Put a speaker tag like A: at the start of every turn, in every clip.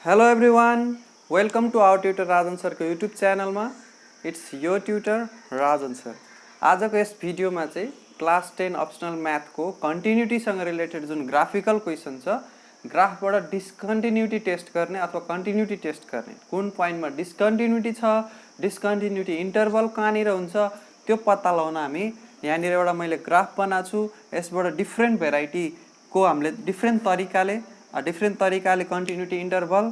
A: Hello everyone, welcome to our tutor Rajan sir को YouTube channel मा. It's your tutor Rajan sir. आजको यस भिडियोमा चाहिँ क्लास 10 अप्सनल म्याथ को कन्टिन्युटी सँग रिलेटेड जुन ग्राफिकल क्वेशन छ, ग्राफबाट डिस्कन्टिन्युटी टेस्ट गर्ने अथवा कन्टिन्युटी टेस्ट गर्ने, कुन पोइन्टमा डिस्कन्टिन्युटी छ, डिस्कन्टिन्युटी इन्टरभल कहाँनिर हुन्छ त्यो पत्ता लगाउन हामी यहाँनिर एउटा मैले ग्राफ बनाएको छु. यसबाट डिफ्रेन्ट भेराइटी को हामीले डिफ्रेन्ट तरिकाले कन्टिन्युटी इन्टरभल,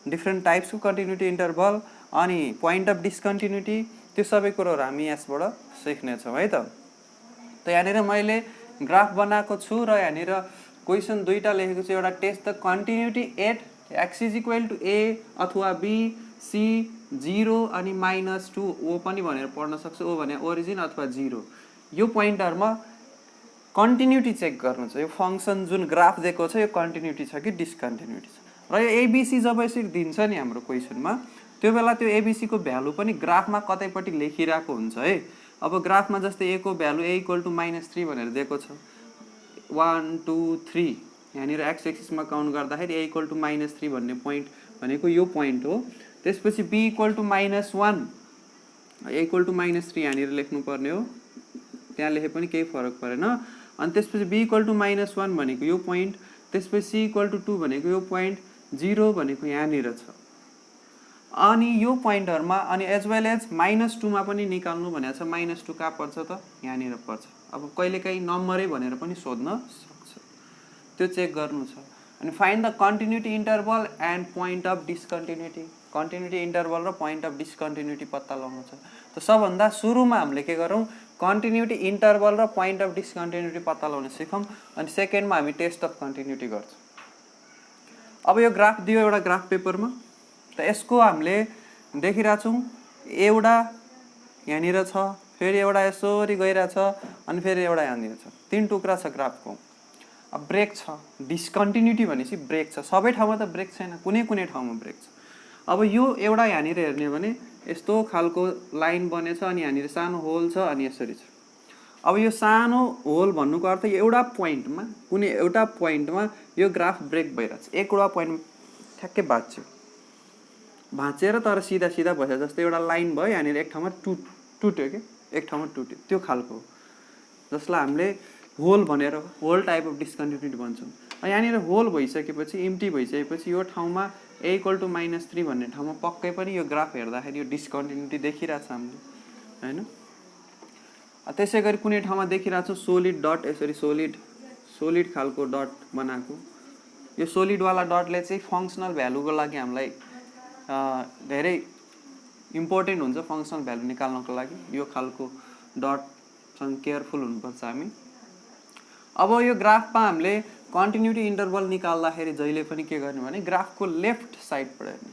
A: डिफ्रेन्ट टाइप्स को कन्टिन्युटी इन्टरभल अनि पोइन्ट अफ डिस्कन्टिन्युटी त्यो सबै कुराहरु हामी यसबाट सिक्ने छौं है त. यहाँनिर मैले ग्राफ बनाएको छु र यहाँनिर क्वेशन दुईटा लेखेको छु. एउटा test the continuity at x = a अथवा b c 0 अनि -2 o पनि भनेर पढ्न सक्छ. o भने ओरिजिन अथवा 0. यो पोइन्टहरुमा कन्टिन्युटी चेक गर्नु छ. यो फंक्सन जुन ग्राफ दिएको छ यो कन्टिन्युटी छ कि डिस्कन्टिन्युटी छ. र यो एबीसी जब यसरी दिन्छ नि हाम्रो क्वेशनमा, त्यो बेला त्यो एबीसी को भ्यालु पनि ग्राफमा कतैपट्टि लेखिरहेको हुन्छ है. अब ग्राफमा जस्तै a को भ्यालु a = -3 भनेर दिएको छ. 1 2 3 यहाँनिर x एक्सिसमा काउन्ट गर्दाखेरि a = -3 भन्ने पोइन्ट भनेको यो पोइन्ट हो. त्यसपछि b = -1 a = -3 यहाँनिर लेख्नु पर्ने हो. त्यहाँ लेखे पनि केही फरक परेन. अनि त्यसपछि b = -1 भनेको यो पोइन्ट, त्यसपछि c = 2 भनेको यो पोइन्ट, 0 भनेको यहाँनिर छ. अनि यो पोइन्टहरुमा अनि एज वेल एज -2 मा पनि निकाल्नु भनेको छ. -2 कहाँ पर्छ त? यहाँनिर पर्छ. अब कहिलेकाहीँ नम्बरै भनेर पनि सोध्न सक्छ, त्यो चेक गर्नु छ. अनि find the continuity interval and point of discontinuity. Continuity interval र पोइन्ट अफ डिस्कन्टिन्युटी पत्ता लगाउनु छ. त सबभन्दा सुरुमा हामीले के गरौँ, कन्टिन्युटी इन्टरभल र पोइन्ट अफ डिस्कन्टिन्युटी पत्ता लगाउन सिकौं. अनि सेकेन्डमा हामी टेस्ट अफ कन्टिन्युटी गर्छौं. अब यो ग्राफ दियो एउटा ग्राफ पेपरमा, त यसको हामीले देखिराछौं एउटा यहाँनिर छ, फेरि एउटा यसरी गइराछ अनि फेरि एउटा यहाँनिर छ. तीन टुक्रा छ ग्राफको. अब ब्रेक छ, डिस्कन्टिन्युटी भनेपछि ब्रेक छ. सबै ठाउँमा त ब्रेक छैन, कुनै कुनै ठाउँमा ब्रेक छ. अब यो एउटा यहाँनिर हेर्ने भने यस्तो खालको लाइन बनेछ अनि यहाँनिर सानो होल छ अनि यसरी छ. अब यो सानो होल भन्नुको अर्थ एउटा पोइन्टमा, कुनै एउटा पोइन्टमा यो ग्राफ ब्रेक भइरहेछ. एउटा पोइन्टमा ठ्याक्कै भाँचेर तर सिधा सिधा भयो. जस्तै एउटा लाइन भयो, यहाँनिर एक ठाउँमा टुट्यो के, एक ठाउँमा टुट्यो, त्यो खालको जसलाई हामीले होल भनेर होल टाइप अफ डिस्कन्टिन्युटी भन्छौँ. यहाँनिर होल भइसकेपछि, इम्प्टी भइसकेपछि यो ठाउँमा a = -3 भन्ने ठाउँमा पक्कै पनि यो ग्राफ हेर्दाखेरि यो डिस्कन्टिन्युटी देखिरहेछ हामीले हैन. त्यसैगरी कुनै ठाउँमा देखिरहेछ सोलिड डट, यसरी सोलिड खालको डट बनाएको. यो सोलिड वाला डटले चाहिँ फंक्सनल भ्यालुको लागि हामीलाई धेरै इम्पोर्टेन्ट हुन्छ. फंक्सनल भ्यालु निकाल्नको लागि यो खालको डट सँग केयरफुल हुनुपर्छ हामी. अब यो ग्राफमा हामीले कन्टिन्युटी इन्टरभल निकाल्दाखेरि जहिले पनि के गर्ने भने ग्राफको लेफ्ट साइडबाट हेर्ने.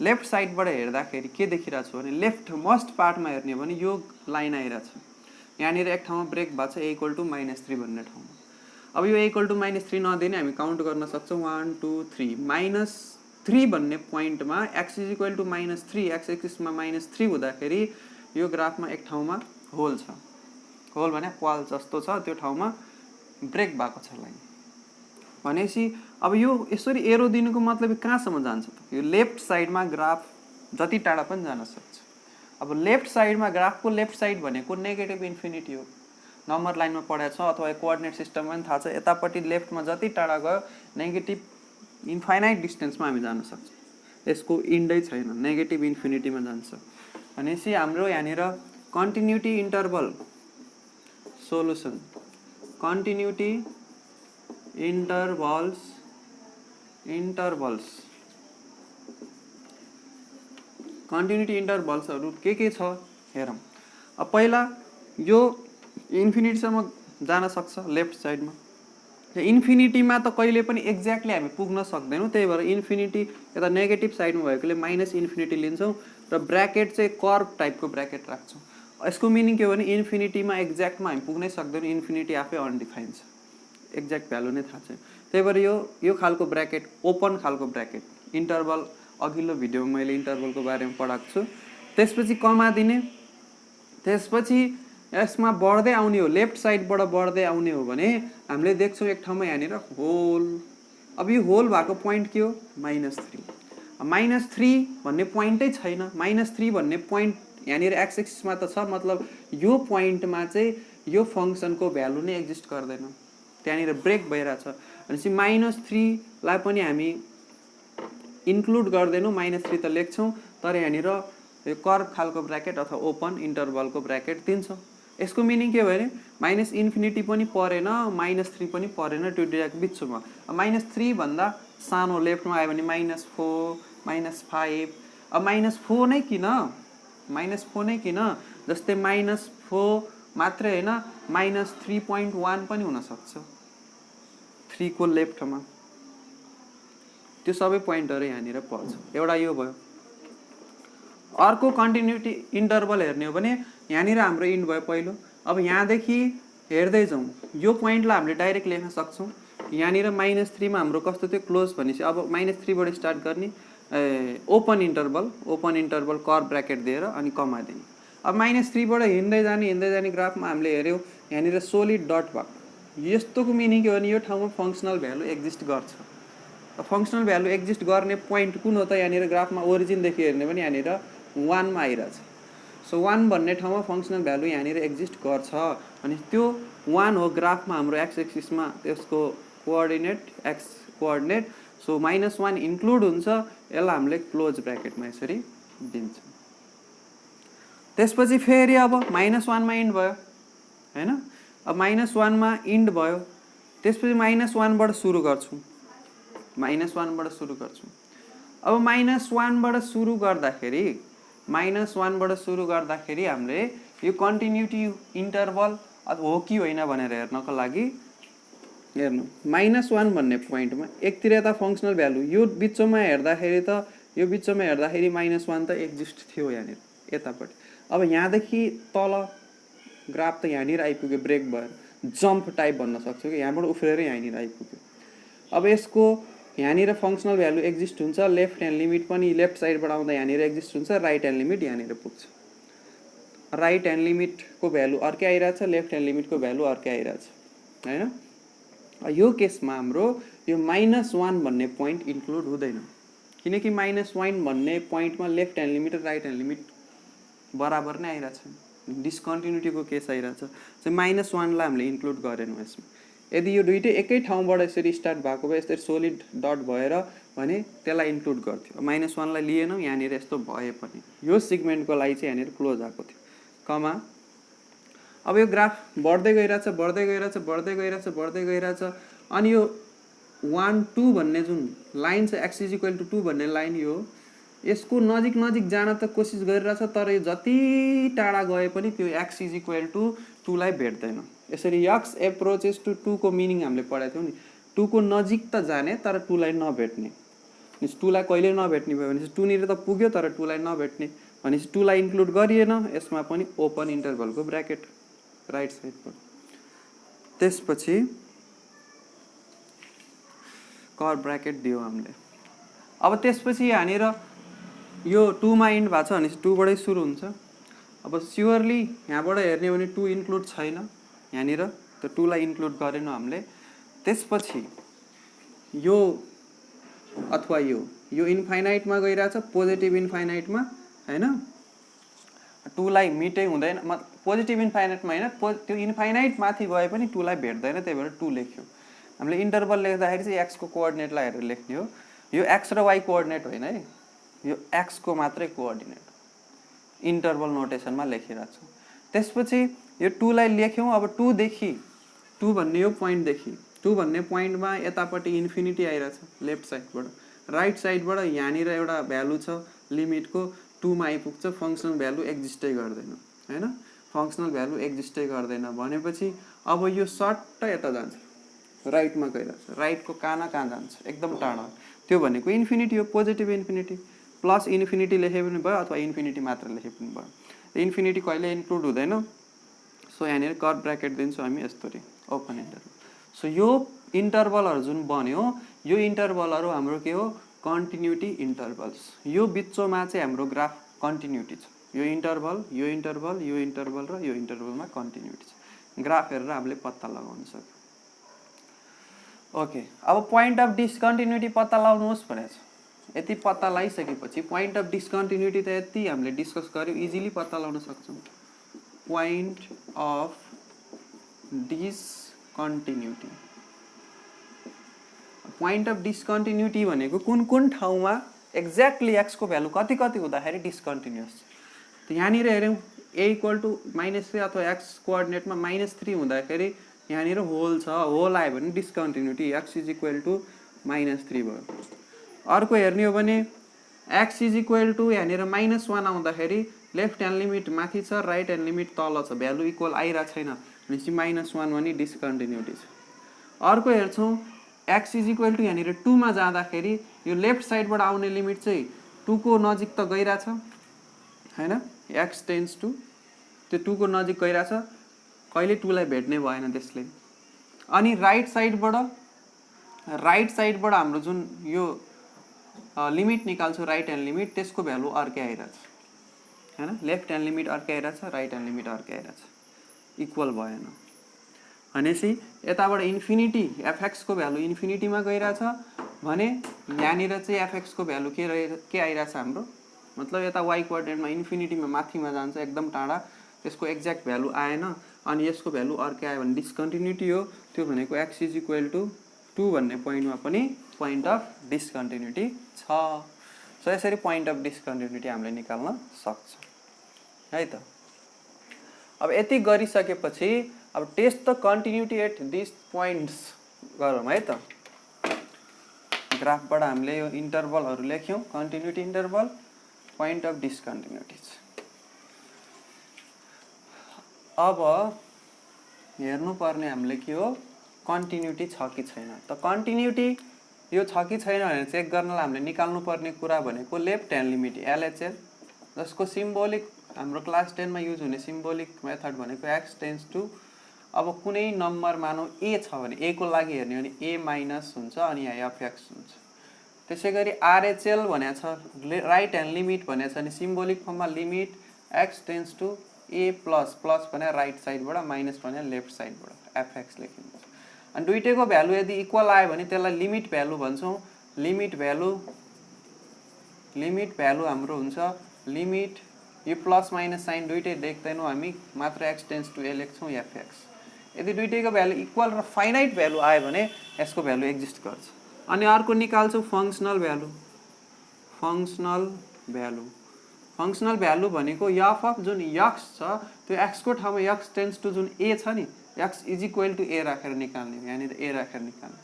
A: लेफ्ट साइडबाट हेर्दाखेरि के देखिरहेछ भने लेफ्ट मोस्ट पार्टमा हेर्ने भने यो लाइन आइरहेछ. यहाँनिर एक ठाउँमा ब्रेक भएको छ a = -3 भन्ने ठाउँमा. अब यो a = -3 नदिने हामी काउन्ट गर्न सक्छौं. 1 2 3 -3 भन्ने पोइन्टमा x = -3, x एक्सिसमा -3 हुँदाखेरि यो ग्राफमा एक ठाउँमा होल छ. होल भने क्वाल जस्तो छ, त्यो ठाउँमा ब्रेक भएको छ लाइन भनेपछि. अब यो यसरी एरो दिनुको मतलब कहाँसम्म जान्छ त? यो लेफ्ट साइडमा ग्राफ जति टाढा पनि जान सक्छ. अब लेफ्ट साइडमा ग्राफको लेफ्ट साइड भनेको नेगेटिभ इन्फिनिटी हो. नम्बर लाइनमा पढाएको छ अथवा कोअर्डिनेट सिस्टममा पनि थाहा छ. यतापट्टि लेफ्टमा जति टाढा गयो नेगेटिभ इन्फाइनाइट डिस्टेन्समा हामी जान सक्छौँ. यसको इन्डै छैन, नेगेटिभ इन्फिनिटीमा जान्छ भनेपछि हाम्रो यहाँनिर continuity interval solution, continuity intervals continuity इन्टरभल्सहरु के छ हेरौँ. अब पहिला यो इन्फिनिटीसम्म जान सक्छ लेफ्ट साइडमा. इन्फिनिटीमा त कहिले पनि एक्ज्याक्टली हामी पुग्न सक्दैनौँ. त्यही भएर इन्फिनिटी यता नेगेटिभ साइडमा भएकोले -इन्फिनिटी लिन्छौँ र ब्र्याकेट चाहिँ कर्भ टाइपको ब्र्याकेट राख्छौँ. यसको मिनिङ के हो भने इन्फिनिटीमा एक्ज्याक्टमा हामी पुग्नै सक्दैनौँ. इन्फिनिटी आफै अनडिफाइन्ड छ, एक्ज्याक्ट भ्यालु नै थाहा छैन. त्यही भएर यो खालको ब्र्याकेट, ओपन खालको ब्र्याकेट, इन्टरभल अघिल्लो भिडियोमा मैले इन्टरभलको बारेमा पढाएको छु. त्यसपछि कमा दिने, त्यसपछि यसमा बढ्दै आउने हो, लेफ्ट साइडबाट बढ्दै आउने हो भने हामीले देख्छौँ एक ठाउँमा यहाँनिर होल. अब यो होल भएको पोइन्ट के हो? -3. -3 भन्ने पोइन्टै छैन। -3 भन्ने पोइन्ट यहाँनिर एक्स एक्सिसमा त छ, मतलब यो पोइन्टमा चाहिँ यो फङ्सनको भ्यालु नै एक्जिस्ट गर्दैन, त्यहाँनिर ब्रेक भइरहेछ। भनेपछि -3 लाई पनि हामी इन्क्लुड गर्दैनौँ, -3 त लेख्छौँ, तर यहाँनिर यो कर्भ खालको ब्र्याकेट अथवा ओपन इन्टरभलको ब्र्याकेट दिन्छौँ। यसको मिनिङ के भयो भने -इन्फिनिटी पनि परेन, -3 पनि परेन, त्यो दुईटाको बिचमा। -3 भन्दा सानो लेफ्टमा आयो भने -4, -5। अब -4 नै किन, -4 नै किन, जस्तै -4 मात्रै होइन, -3.1 पनि हुनसक्छ 3 को लेफ्टमा। त्यो सबै पोइन्टहरू यहाँनिर पर्छ। एउटा यो भयो। अर्को कन्टिन्युटी इन्टरभल हेर्ने हो भने यहाँनिर हाम्रो इन्ड भयो पहिलो। अब यहाँदेखि हेर्दै जाउँ, यो पोइन्टलाई हामीले डाइरेक्ट लेख्न सक्छौँ। यहाँनिर -3 मा हाम्रो कस्तो थियो, क्लोज भनेपछि अब -3 बाट स्टार्ट गर्ने, ओपन इन्टरभल कर्भ ब्र्याकेट दिएर अनि कमा दिने। अब -3 बाट हिँड्दै जाने ग्राफमा हामीले हेऱ्यौँ यहाँनिर सोलिड डट भएको। यस्तोको मिनिङ के हो भने यो ठाउँमा फङ्सनल भ्यालु एक्जिस्ट गर्छ। फङ्सनल भ्यालु एक्जिस्ट गर्ने पोइन्ट कुन हो त, यहाँनिर ग्राफमा ओरिजिनदेखि हेर्ने भने यहाँनिर 1 मा आइरहेछ। सो 1 भन्ने ठाउँमा फङ्सनल भ्यालु यहाँनिर एक्जिस्ट गर्छ। अनि त्यो 1 हो ग्राफमा हाम्रो एक्स एक्सिसमा त्यसको coordinate, x coordinate. So -1 include हुन्छ, यसलाई हामीले क्लोज ब्र्याकेटमा यसरी दिन्छौँ। त्यसपछि फेरि अब -1 मा इन्ड भयो हैन। अब -1 मा इन्ड भयो, त्यसपछि -1 बाट सुरु गर्छौँ, -1 बाट सुरु गर्छौँ। अब -1 बाट सुरु गर्दाखेरि हामीले यो कन्टिन्युटी इन्टरभल हो कि होइन भनेर हेर्नको लागि हेर्नु, -1 भन्ने पोइन्टमा एकतिर यता फङ्सनल भ्यालु, यो बिचमा हेर्दाखेरि -1 त एक्जिस्ट थियो यहाँनिर यतापट्टि। अब यहाँदेखि तल ग्राफ त यहाँनिर आइपुग्यो, ब्रेक भएर जम्प टाइप भन्न सक्छौँ कि यहाँबाट उफ्रेर यहाँनिर आइपुग्यो। अब यसको यहाँनिर फङ्सनल भ्यालु एक्जिस्ट हुन्छ, लेफ्ट ह्यान्ड लिमिट पनि लेफ्ट साइडबाट आउँदा यहाँनिर एक्जिस्ट हुन्छ, राइट ह्यान्ड लिमिट यहाँनिर पुग्छ। राइट ह्यान्ड लिमिटको भ्यालु अर्कै आइरहेछ, लेफ्ट ह्यान्ड लिमिटको भ्यालु अर्कै आइरहेछ हैन। यो केसमा हाम्रो यो -1 भन्ने पोइन्ट इन्क्लुड हुँदैन, किनकि -1 भन्ने पोइन्टमा लेफ्ट ह्यान्ड लिमिट र राइट ह्यान्ड लिमिट बराबर नै आइरहेछ, डिस्कन्टिन्युटीको केस आइरहेछ। चाहिँ -1 लाई हामीले इन्क्लुड गरेनौँ यसमा। यदि यो दुइटै एकै ठाउँबाट यसरी स्टार्ट भएको भए, यसरी सोलिड डट भएर भने त्यसलाई इन्क्लुड गर्थ्यो। -1 लाई लिएनौँ, यहाँनिर यस्तो भए पनि यो सिगमेन्टको लागि चाहिँ यहाँनिर क्लोज आएको थियो, कमा। अब यो ग्राफ बढ्दै गइरहेछ अनि यो 1, 2 भन्ने जुन लाइन छ, x = 2 भन्ने लाइन, यो यसको नजिक जान त कोसिस गरिरहेछ, तर यो जति टाढा गए पनि त्यो x = 2 लाई भेट्दैन। यसरी x एप्रोचेस टु 2 को मिनिङ हामीले पढाएको थियौँ नि, 2 को नजिक त जाने तर 2 लाई नभेट्ने। 2 लाई कहिले नभेट्ने भयो भने 2 निर त पुग्यो तर 2 लाई नभेट्ने, भनेपछि 2 लाई इन्क्लुड गरिएन। यसमा पनि ओपन इन्टरभलको ब्र्याकेट राइट साइडबाट। त्यसपछि कर्भ ब्र्याकेट दियो हामीले। अब त्यसपछि यहाँनिर यो 2 मा इन्ड भएको छ भने 2 बाटै सुरु हुन्छ। अब स्योरली यहाँबाट हेर्ने हो भने 2 इन्क्लुड छैन यहाँनिर, त 2 लाई इन्क्लुड गरेनौँ हामीले। त्यसपछि यो अथवा यो इन्फाइनाइटमा गइरहेछ, पोजिटिभ इन्फाइनाइटमा हैन। 2 लाई मिटै हुँदैन, पोजिटिभ इन्फाइनाइटमा हैन, त्यो इन्फाइनाइट माथि गए पनि 2 लाई भेट्दैन, त्यही भएर 2 लेख्यो हामीले। इन्टरभल लेख्दाखेरि चाहिँ x को कोअर्डिनेटलाई हेरेर लेख्ने हो। यो x र y कोअर्डिनेट होइन है, यो x को मात्रै कोअर्डिनेट इन्टरभल नोटेसनमा लेखिरहेको छु। त्यसपछि यो 2 लाई लेख्यौँ। अब 2 देखि 2 भन्ने यो पोइन्टदेखि 2 भन्ने पोइन्टमा यतापट्टि इन्फिनिटी आइरहेछ लेफ्ट साइडबाट, राइट साइडबाट यहाँनिर एउटा भ्यालु छ लिमिटको, 2 मा आइपुग्छ, फङ्सनल भ्यालु एक्जिस्टै गर्दैन हैन। फङ्सनल भ्यालु एक्जिस्टै गर्दैन भनेपछि अब यो सट्ट यता जान्छ, राइटमा गइरहेछ, राइटको कहाँ जान्छ, एकदम टाढा, त्यो भनेको इन्फिनिटी हो, पोजिटिभ इन्फिनिटी। प्लस इन्फिनिटी लेखे पनि भयो अथवा इन्फिनिटी मात्र लेखे पनि भयो, इन्फिनिटी कहिले इन्क्लुड हुँदैन। सो यहाँनिर कर्भ ब्र्याकेट दिन्छौँ हामी यस्तरी, ओपन इन्टरभल। सो यो इन्टरभलहरू जुन बन्यो, यो इन्टरभलहरू हाम्रो के हो, कन्टिन्युटी इन्टरभल्स। यो बिचमा चाहिँ हाम्रो ग्राफ कन्टिन्युटी छ, यो इन्टरभल र यो इन्टरभलमा कन्टिन्युटी छ। ग्राफ हेरेर हामीले पत्ता लगाउन सक्यौँ। ओके, अब पोइन्ट अफ डिस्कन्टिन्युटी पत्ता लगाउनुहोस् भनेको छ। यति पत्ता लगाइसकेपछि पोइन्ट अफ डिस्कन्टिन्युटी त यति हामीले डिस्कस गर्यौं, इजिली पत्ता लगाउन सक्छौं। पोइन्ट अफ डिस्कन्टिन्युटी, पोइन्ट अफ डिस्कन्टिन्युटी भनेको कुन कुन ठाउँमा एक्ज्याक्टली x को भ्यालु कति कति हुँदाखेरि डिस्कन्टिन्युअस। त यहाँनिर हेर्यौं a इक्वल टु -3 अथवा x कोअर्डिनेटमा -3 हुँदाखेरि यहाँनिर होल छ, होल आयो भने डिस्कन्टिन्युटी x इज इक्वल टु -3 भयो। अर्को हेर्ने हो भने x इज इक्वल टु यहाँनिर -1 आउँदाखेरि लेफ्ट ह्यान्ड लिमिट माथि छ, राइट ह्यान्ड लिमिट तल छ, भ्यालु इक्वल आइरहेको छैन भनेपछि -1 भने डिस्कन्टिन्युटी छ। अर्को हेर्छौं x इज इक्वल टु यहाँनिर 2 मा जाँदाखेरि यो लेफ्ट साइडबाट आउने लिमिट चाहिँ 2 को नजिक त गइराछ हैन, x टेन्ड्स टु त्यो 2 को नजिक गइराछ, कहिले 2 लाई भेट्ने भएन त्यसले। अनि राइट साइडबाट हाम्रो जुन यो लिमिट निकाल्छौं राइट ह्यान्ड लिमिट, त्यसको भ्यालु अर्कै आइराछ हैन, लेफ्ट ह्यान्ड लिमिट अर्कै आइराछ, राइट ह्यान्ड लिमिट अर्कै आइराछ, इक्वल भएन भनेपछि यताबाट इन्फिनिटी fx को भ्यालु इन्फिनिटीमा गइराछ भने यहाँनिर चाहिँ fx को भ्यालु के आइराछ हाम्रो, मतलब यता y कोअर्डिनेटमा इन्फिनिटीमा माथिमा जान्छ एकदम टाढा, त्यसको एक्ज्याक्ट भ्यालु आएन अनि यसको भ्यालु अर्कै आयो भने डिस्कन्टिन्युटी हो। त्यो भनेको x इज इक्वल टु 2 भन्ने पोइन्टमा पनि पोइन्ट अफ डिस्कन्टिन्युटी छ। सो यसरी पोइन्ट अफ डिस्कन्टिन्युटी हामीले निकाल्न सक्छौं है त। अब यति गरिसकेपछि अब test the continuity at this points गरौँ है त। ग्राफबाट हामीले यो इन्टरभलहरु लेख्यौं, continuity interval, point of discontinuities. अब हेर्नु पर्ने हामीले के हो, कन्टिन्युटी छ कि छैन। त कन्टिन्युटी यो छ कि छैन भनेर चेक गर्नलाई हामीले निकाल्नु पर्ने कुरा भनेको लेफ्ट ह्यान्ड लिमिट LHL, जसको सिम्बोलिक हाम्रो क्लास 10 मा युज हुने सिम्बोलिक मेथड भनेको x टेन्ड्स टु, अब कुनै नम्बर मानौ a छ भने a को लागि हेर्ने हो भने a माइनस हुन्छ अनि यहाँ fx हुन्छ। त्यसैगरी RHL भनेको छ राइट ह्यान्ड लिमिट भनेको छ अनि सिम्बोलिक फर्ममा limit x tends to a plus, plus भने राइट साइडबाट, माइनस भने लेफ्ट साइडबाट fx लेखिन्छ। अनि दुईटैको भ्यालु यदि इक्वल आयो भने त्यसलाई लिमिट भ्यालु भन्छौं। लिमिट भ्यालु हाम्रो हुन्छ लिमिट, यो प्लस माइनस साइन दुईटै देख्दैनौं हामी, मात्र x टेन्ड्स टु a लेख्छौं fx। यदि दुईटैको भ्यालु इक्वल र फाइनाइट भ्यालु आयो भने यसको भ्यालु एक्जिस्ट गर्छ। अनि अर्को निकाल्छौं फंक्सनल भ्यालु। फंक्सनल भ्यालु भनेको f अफ जुन x छ त्यो x को ठाउँमा x टेन्ड्स टु जुन a छ नि, x is equal to a राखेर निकाल्ने, यहाँनिर a राखेर निकाल्ने।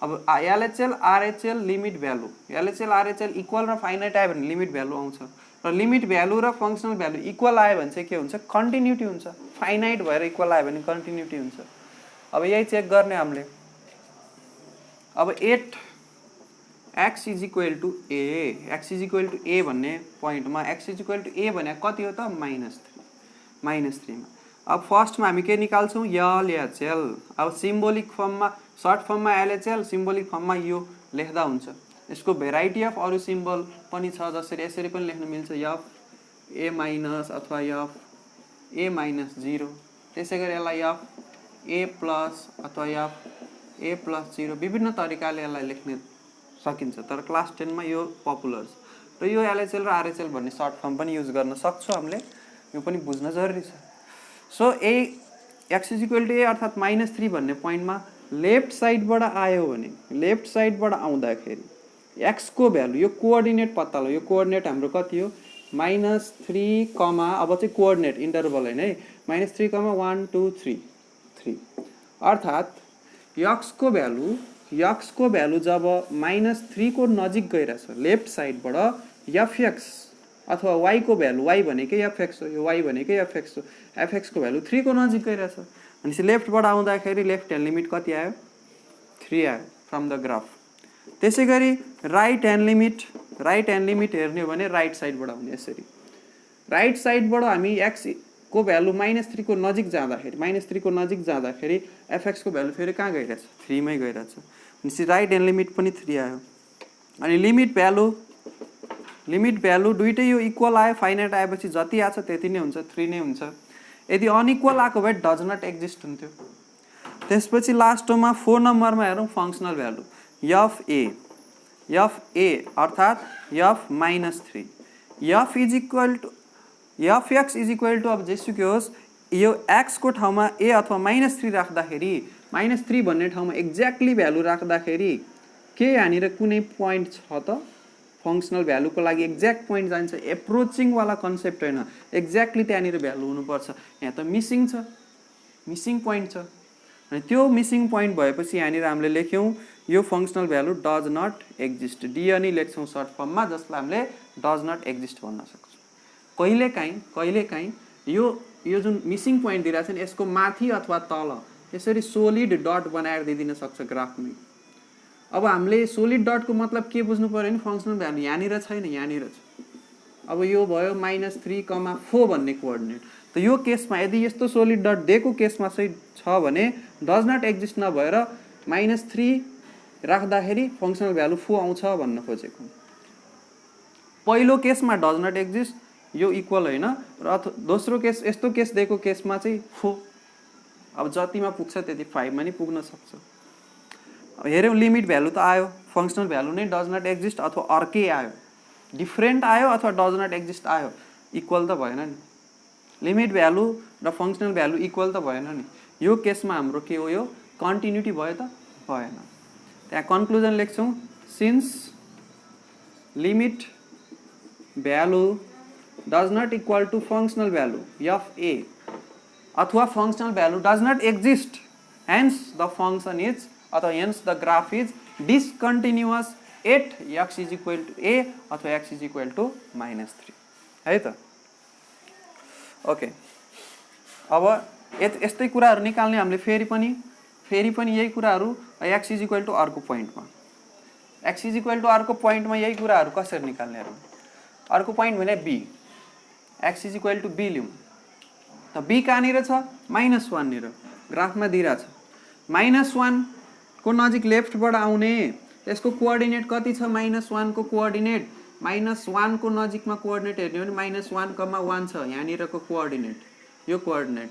A: अब LHL RHL limit value, LHL RHL equal र फाइनाइट आयो भने लिमिट भ्यालु आउँछ, र लिमिट भ्यालु र फंक्सनल भ्यालु इक्वल आयो भने चाहिँ के हुन्छ, कन्टिन्युटी हुन्छ। फाइनाइट भएर इक्वल आयो भने कन्टिन्युटी हुन्छ। अब यही चेक गर्ने हामीले। अब 8 x is equal to a भन्ने पोइन्टमा x is equal to a भने कति हो त, -3 मा। अब फर्स्टमा हामी के निकाल्छौं, LHL। अब सिम्बोलिक फर्ममा, सर्ट फर्ममा LHL, सिम्बोलिक फर्ममा यो लेख्दा हुन्छ। यसको भेराइटी अफ अरु सिम्बल पनि छ, जसरी यसरी पनि लेख्न मिल्छ, f a माइनस अथवा f a माइनस 0, त्यसैगरी यसलाई f a प्लस अथवा f a प्लस 0, विभिन्न तरिकाले यसलाई लेख्न सकिन्छ। तर क्लास 10 मा यो पपुलर छ। र यो LHL र RHL भन्ने सर्ट फर्म पनि युज गर्न सक्छौं हामीले, यो पनि बुझ्न जरुरी छ। So x is equal to a अर्थात -3 भन्ने पोइन्टमा लेफ्ट साइडबाट आयो भने, लेफ्ट साइडबाट आउँदाखेरि x को भ्यालु, यो कोअर्डिनेट पत्ता लगाऊ, यो कोअर्डिनेट हाम्रो कति हो, -3, अब चाहिँ कोअर्डिनेट इन्टरभल हैन है, -3, 1 2 3 अर्थात x को भ्यालु जब -3 को नजिक गइराछ लेफ्ट साइडबाट fx अथवा y को भ्यालु, y भनेकै fx हो, यो y भनेकै fx हो, fx को भ्यालु 3 को नजिक गइराछ भनेपछि लेफ्टबाट आउँदाखेरि लेफ्ट ह्यान्ड लिमिट कति आयो, 3 आयो फ्रम द ग्राफ। त्यसैगरी राइट ह्यान्ड लिमिट हेर्ने हो भने राइट साइडबाट आउने, यसरी राइट साइडबाट हामी x को भ्यालु -3 को नजिक जाँदाखेरि fx को भ्यालु फेरि कहाँ गइराछ, 3 मै गइराछ भनेपछि राइट ह्यान्ड लिमिट पनि 3 आयो। अनि लिमिट भ्यालु दुईटै यो इक्वल आयो, फाइनाइट आएपछि जति आछ त्यति नै हुन्छ, 3 नै हुन्छ। यदि अनइक्वल आएको भए डज नट एक्जिस्ट हुन्थ्यो। त्यसपछि लास्टमा 4 नम्बरमा हेरौं functional value f a। F A अर्थात् F -3 F is equal to F X is equal to अब जेसुकै होस् यो एक्स को ठाउँमा ए अथवा -3 राख्दाखेरि -3 भन्ने ठाउँमा एक्ज्याक्टली भ्यालु राख्दाखेरि के यहाँनिर कुनै पोइन्ट छ त फङ्सनल भ्यालुको लागि एक्ज्याक्ट पोइन्ट जान्छ एप्रोचिङ वाला कन्सेप्ट हैन एक्ज्याक्टली त्यहाँनिर भ्यालु हुनुपर्छ यहाँ त मिसिङ छ मिसिङ पोइन्ट छ अनि त्यो मिसिङ पोइन्ट भएपछि यहाँनिर हामीले लेख्यौं यो functional value does not exist D अनि लेख्छौं सर्ट फर्ममा जसलाई हामीले डज नट एक्जिस्ट भन्न सक्छौं कहिलेकाहीँ यो जुन मिसिङ पोइन्ट दिइराछ नि यसको माथि अथवा तल यसरी सोलिड डट बनाएर दिदिन सक्छ ग्राफमै अब हामीले सोलिड डट को मतलब के बुझ्नु पर्यो नि फङ्सनल भ्यालु यहाँनिर छैन यहाँनिर छ अब यो भयो -3,4 भन्ने कोअर्डिनेट त यो केसमा यदि यस्तो सोलिड डट दिएको केसमा चाहिँ छ भने डज नट एक्जिस्ट नभएर -3 राख्दाखेरि फङ्सनल भ्यालु 4 आउँछ भन्न खोजेको पहिलो केसमा डज नट एक्जिस्ट यो इक्वल हैन र दोस्रो केस यस्तो केस दिएको केसमा चाहिँ 4 अब जतिमा पुग्छ त्यति 5 मा नि पुग्न सक्छ हेरौं लिमिट भ्यालु त आयो फङ्सनल भ्यालु नै डज नट एक्जिस्ट अथवा अर्कै आयो डिफरेन्ट आयो अथवा डज नट एक्जिस्ट आयो इक्वल त भएन नि लिमिट भ्यालु र फङ्सनल भ्यालु इक्वल त भएन नि यो केसमा हाम्रो के हो यो कन्टिन्युटी भयो त भएन त्यहाँ कन्क्लुजन लेख्छौं since limit value does not equal to functional value F A अथवा functional value does not exist hence the function is अथवा hence the graph is discontinuous at X is equal to A अथवा X is equal to -3 है त okay अब यस्तै कुराहरु निकाल्ने हामीले फेरि पनि यही कुराहरु एक्स इज इक्वल टु अर्को पोइन्टमा एक्स इज इक्वल टु अर्को पोइन्टमा यही कुराहरु कसरी निकाल्ने हरु अर्को पोइन्ट भने B x is equal to B लियौं त बी कहाँनिर छ -1 निर ग्राफमा दिइरा छ -1 को नजिक लेफ्टबाट आउने यसको कोअर्डिनेट कति छ -1 को कोअर्डिनेट -1 को नजिकमा कोअर्डिनेट हेर्ने हो भने -1,1 छ यहाँनिरको कोअर्डिनेट यो कोअर्डिनेट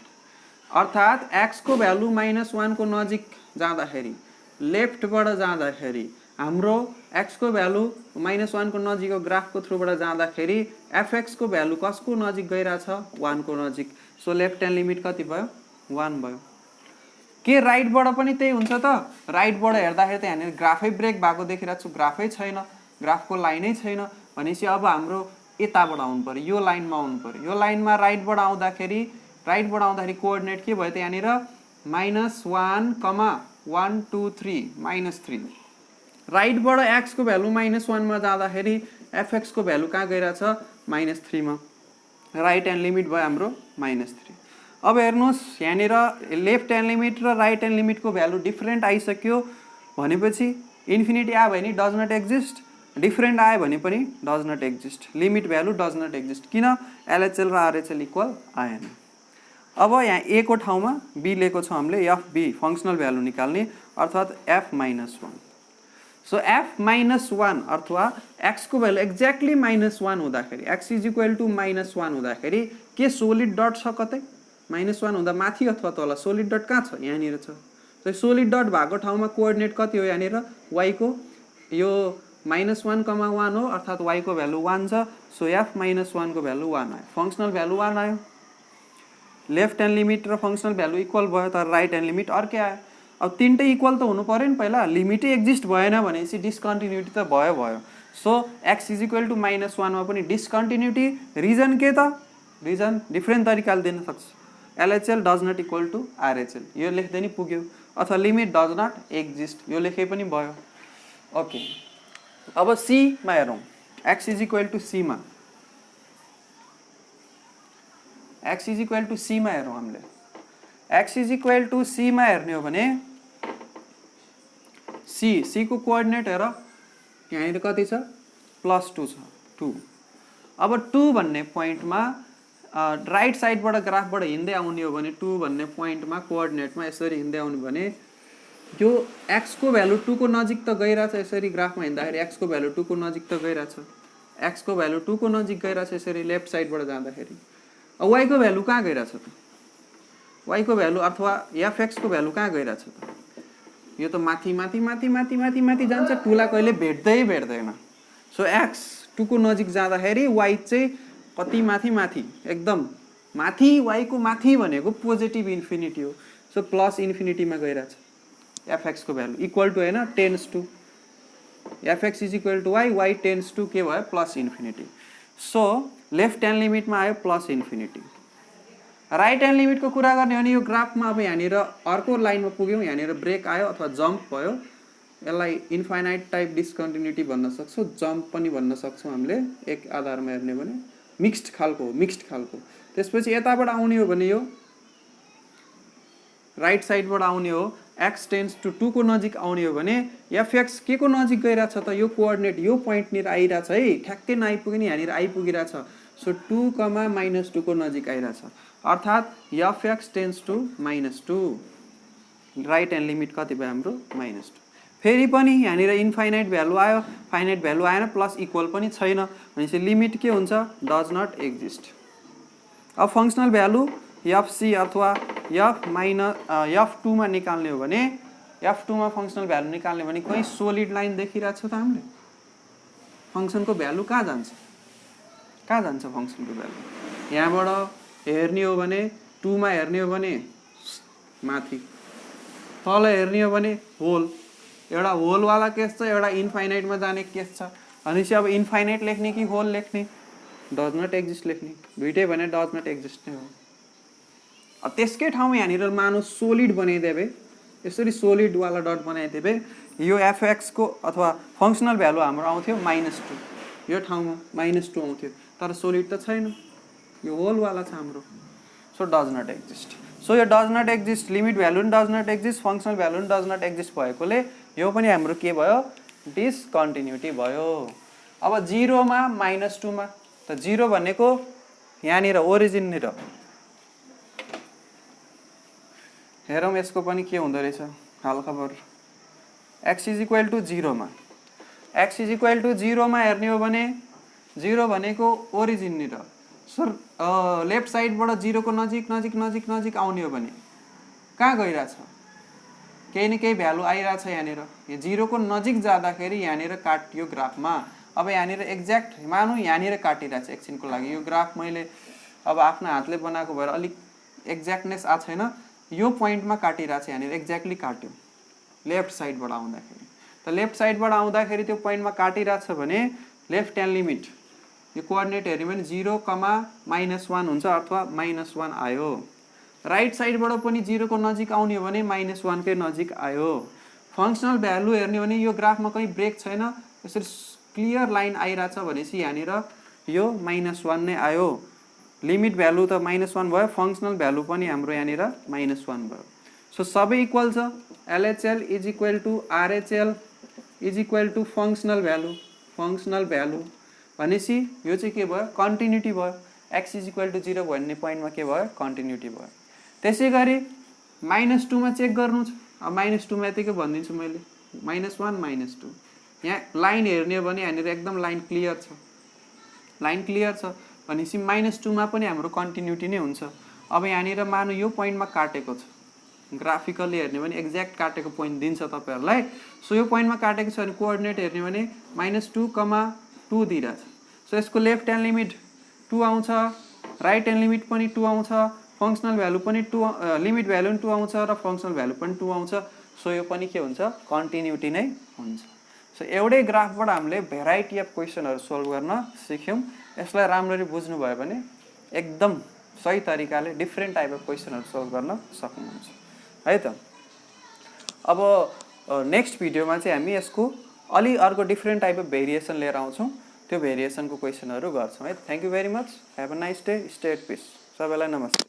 A: अर्थात् x को भ्यालु -1 को नजिक जाँदाखेरि लेफ्टबाट जाँदाखेरि हाम्रो x को भ्यालु -1 को नजिकको ग्राफको थ्रुबाट जाँदाखेरि fx को भ्यालु कसको नजिक गइरा छ 1 को नजिक सो लेफ्ट ह्यान्ड लिमिट कति भयो 1 भयो के राइटबाट पनि त्यही हुन्छ त राइटबाट हेर्दाखेरि त यहाँनिर ग्राफै ब्रेक भएको देखिरहेको छु ग्राफै छैन ग्राफको लाइनै छैन भनेपछि अब हाम्रो यताबाट आउनु पर्यो यो लाइनमा आउनु पर्यो यो लाइनमा राइटबाट आउँदाखेरि कोअर्डिनेट के भयो त यहाँनिर -1,1 2 3 -3 राइटबाट x को भ्यालु -1 मा जाँदाखेरि fx को भ्यालु कहाँ गइरा छ -3 मा राइट ह्यान्ड लिमिट भयो हाम्रो -3 अब हेर्नुस् यहाँनिर लेफ्ट ह्यान्ड लिमिट र राइट ह्यान्ड लिमिट को भ्यालु डिफरेन्ट आइसक्यो भनेपछि इन्फिनिटी आयो भने डज नट एक्जिस्ट डिफरेन्ट आयो भने पनि does not exist limit value does not exist किन एलएचएल र आरएचएल इक्वल आएन अब यहाँ ए को ठाउँमा बी लिएको छ हामीले एफ बी फङ्सनल भ्यालु निकाल्ने अर्थात् f-1 सो f-1 अथवा x को भ्यालु एक्ज्याक्टली -1 हुँदाखेरि x इज इक्वल टु -1 हुँदाखेरि के सोलिड डट छ कतै -1 हुँदा माथि अथवा तल सोलिड डट कहाँ छ यहाँनिर छ सो सोलिड डट भएको ठाउँमा कोअर्डिनेट कति हो यहाँनिर y को यो -1,1 हो अर्थात् y को भ्यालु 1 छ सो f-1 को भ्यालु 1 आयो फङ्सनल भ्यालु 1 आयो लेफ्ट ह्यान्ड लिमिट र फङ्सनल भ्यालु इक्वल भयो तर राइट ह्यान्ड लिमिट अर्कै आयो अब तीनटै इक्वल त हुनु पर्यो नि पहिला लिमिटै एक्जिस्ट भएन भनेपछि डिस्कन्टिन्युटी त भयो so x is equal to -1 मा पनि डिस्कन्टिन्युटी रिजन के त रिजन डिफरेन्ट तरिकाले दिन सक्छ LHL does not equal to RHL यो लेख्दै नि पुग्यो अथवा लिमिट डज नट एक्जिस्ट यो लेखे पनि भयो ओके अब सी मा हेरौं x is equal to C मा x is equal to C मा हेरौं हामीले x is equal to C मा हेर्ने हो भने सी को कोअर्डिनेट हेर यहाँनिर कति छ +2 छ 2 अब 2 भन्ने पोइन्टमा राइट साइडबाट ग्राफबाट हिँड्दै आउने हो भने 2 भन्ने पोइन्टमा कोअर्डिनेटमा यसरी हिँड्दै आउने भने यो x को भ्यालु 2 को नजिक त गइरा छ यसरी ग्राफमा हिँड्दाखेरि x को भ्यालु 2 को नजिक त गइरा छ x को भ्यालु 2 को नजिक गइरा छ यसरी लेफ्ट साइडबाट जाँदाखेरि अब y को भ्यालु कहाँ गइरा छ त y को भ्यालु अथवा fx को भ्यालु कहाँ गइरा छ त यो त माथि माथि माथि माथि माथि माथि जान्छ, 2 लाई कहिले भेट्दैन। सो x 2 को नजिक जाँदाखेरि y चाहिँ कति माथि माथि एकदम माथि, y को माथि भनेको पोजिटिभ इन्फिनिटी हो। सो प्लस इन्फिनिटीमा गइरहेछ fx को भ्यालु इक्वल टु हैन tends to fx is equal to y tends to के भयो plus infinity. So left hand लिमिटमा आयो प्लस इन्फिनिटी। राइट ह्यान्ड लिमिटको कुरा गर्ने हो भने यो ग्राफमा अब यहाँनिर अर्को लाइनमा पुग्यौँ, यहाँनिर ब्रेक आयो अथवा जम्प भयो, यसलाई इन्फाइनाइट टाइप डिस्कन्टिन्युटी भन्न सक्छौँ, जम्प पनि भन्न सक्छौँ हामीले एक आधारमा हेर्ने भने मिक्स्ड खालको। त्यसपछि यताबाट आउने हो भने यो राइट साइडबाट आउने हो, x टेन्स टु 2 को नजिक आउने हो भने fx के को नजिक गइरहेछ त यो कोअर्डिनेट यो पोइन्टनिर आइरहेछ है, ठ्याक्कै नआइपुग्यो नि यहाँनिर आइपुगिरहेछ। सो 2, -2 को नजिक आइरहेछ, अर्थात् fx tends to -2। Right hand limit कति भयो हाम्रो -2। फेरि पनि यहाँनिर इन्फाइनाइट भ्यालु आयो, फाइनाइट भ्यालु आएन, प्लस इक्वल पनि छैन भनेपछि लिमिट के हुन्छ डज नट एक्जिस्ट। अब फङ्सनल भ्यालु fc अथवा f2 मा निकाल्ने हो भने f2 मा फङ्सनल भ्यालु निकाल्ने भने कहीँ सोलिड लाइन देखिरहेछ त हामीले, फङ्सनको भ्यालु कहाँ जान्छ फङ्सनको भ्यालु यहाँबाट हेर्ने हो भने 2 मा हेर्ने हो भने माथि, तल हेर्ने हो भने होल, एउटा होलवाला केस छ, एउटा इन्फाइनाइटमा जाने केस छ। भनेपछि अब इन्फाइनाइट लेख्ने कि होल लेख्ने, डज नट एक्जिस्ट लेख्ने, दुइटै भने डज नट एक्जिस्ट नै हो। अब त्यसकै ठाउँमा यहाँनिर मानु सोलिड बनाइदेवे, यसरी सोलिडवाला डट बनाइदेवे, यो fx को अथवा फङ्सनल भ्यालु हाम्रो आउँथ्यो -2, यो ठाउँमा -2 आउँथ्यो, तर सोलिड त छैन, यो होलवाला छ हाम्रो। So does not exist. So यो does not exist, limit value पनि does not exist, functional value पनि डज नट एक्जिस्ट भएकोले यो पनि हाम्रो के भयो डिसकन्टिन्युटी भयो। अब 0 मा -2 मा त 0 भनेको यहाँनिर ओरिजिननिर हेरौँ यसको पनि के हुँदो रहेछ हालखबर। x इज इक्वल टु 0 मा, x इज इक्वल टु 0 मा हेर्ने हो भने 0 भनेको ओरिजिननिर, सो लेफ्ट साइडबाट 0 को नजिक नजिक नजिक नजिक आउने हो भने कहाँ गइरहेछ केही न केही भ्यालु आइरहेछ यहाँनिर। यो 0 को नजिक जाँदाखेरि यहाँनिर काटियो ग्राफमा। अब यहाँनिर एक्ज्याक्ट मानौँ यहाँनिर काटिरहेछ एकछिनको लागि, यो ग्राफ मैले अब आफ्नो हातले बनाएको भएर अलिक एक्ज्याक्टनेस आएको छैन, यो पोइन्टमा काटिरहेछ यहाँनिर एक्ज्याक्टली काट्यो लेफ्ट साइडबाट आउँदाखेरि। त लेफ्ट साइडबाट आउँदाखेरि त्यो पोइन्टमा काटिरहेछ भने लेफ्ट ह्यान्ड लिमिट यो कोअर्डिनेट हेर्यो भने 0, -1 हुन्छ अथवा -1 आयो। राइट साइडबाट पनि 0 को नजिक आउने हो भने -1 कै नजिक आयो। फङ्सनल भ्यालु हेर्ने हो भने यो ग्राफमा कहीँ ब्रेक छैन, यसरी क्लियर लाइन आइरहेछ भनेपछि यहाँनिर यो -1 नै आयो। लिमिट भ्यालु त -1 भयो, फङ्सनल भ्यालु पनि हाम्रो यहाँनिर -1 भयो। सो सबै इक्वल छ, LHL is equal to RHL is equal to functional value भनेपछि यो चाहिँ के भयो कन्टिन्युटी भयो। x इज इक्वल टु 0 भन्ने पोइन्टमा के भयो कन्टिन्युटी भयो। त्यसै गरी -2 मा चेक गर्नु छ, अब -2 मा यतिकै भनिदिन्छु मैले, -1 -2 यहाँ लाइन हेर्ने हो भने यहाँनिर एकदम लाइन क्लियर छ भनेपछि -2 मा पनि हाम्रो कन्टिन्युटी नै हुन्छ। अब यहाँनिर मानु यो पोइन्टमा काटेको छ, ग्राफिकली हेर्ने भने एक्ज्याक्ट काटेको पोइन्ट दिन्छ तपाईहरुलाई। सो यो पोइन्टमा काटेको छ भने कोअर्डिनेट हेर्ने भने -2, 2 दिइरहेछ। सो यसको लेफ्ट ह्यान्ड लिमिट 2 आउँछ, राइट ह्यान्ड लिमिट पनि 2 आउँछ, फङ्सनल भ्यालु पनि 2, लिमिट भ्यालु पनि 2 आउँछ र फङ्सनल भ्यालु पनि 2 आउँछ। सो यो पनि के हुन्छ कन्टिन्युटी नै हुन्छ। सो एउटै ग्राफबाट हामीले भेराइटी अफ क्वेसनहरु सोल्भ गर्न सिक्यौं। यसलाई राम्ररी बुझ्नु भयो भने एकदम सही तरिकाले डिफरेन्ट टाइप अफ क्वेसनहरु सोल्भ गर्न सक्नुहुन्छ है त। अब नेक्स्ट भिडियोमा चाहिँ हामी यसको अलि अर्को डिफरेन्ट टाइप अफ भेरिएसन लिएर आउँछौं, त्यो भेरिएसनको क्वेसनहरु गर्छौं है। Thank you very much, have a nice day, stay at peace. सबैलाई नमस्ते।